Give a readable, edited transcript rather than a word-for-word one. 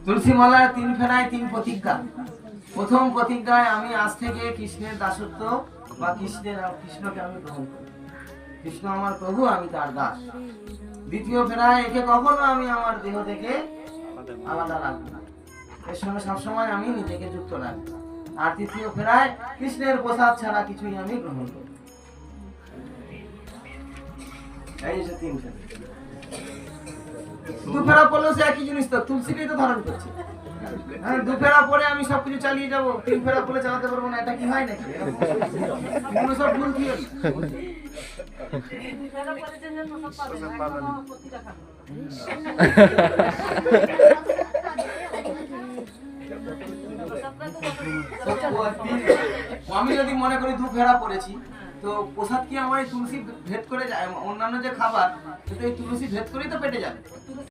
তুলসী মালার 3 ফেরায় 3 প্রতিজ্ঞা। প্রথম প্রতিজ্ঞায় আমি আজ থেকে কৃষ্ণের দাসত্ব বা কৃষ্ণকে আমি গ্রহণ করি। কৃষ্ণ আমার প্রভু, আমি তার দাস। দ্বিতীয় ফেরায় একে কখনো আমি আমার দেহ থেকে আলাদা রাখবো না, এর সঙ্গে সবসময় আমি নিজেকে যুক্ত রাখবো। আর তৃতীয় ফেরায় কৃষ্ণের প্রসাদ ছাড়া কিছুই আমি গ্রহণ করি। এই যে 3 ফেরা। 2 ফেরা পড়লেও সে একই জিনিস, তো তুলসীকেই তো ধারণ করছে। হ্যাঁ, 2 ফেরা পরে আমি সবকিছু চালিয়ে যাবো, 3 ফেরা পরে চালাতে পারবো না, এটা কি হয় নাকি? এগুলো সব ভুল থিওরি। আমি যদি মনে করি 2 ফেরা পড়েছি, তো প্রসাদ কি আমার এই তুলসী ভেদ করে যায়? অন্যান্য যে খাবার, সেটা এই তুলসী ভেদ করেই তো পেটে যাবে।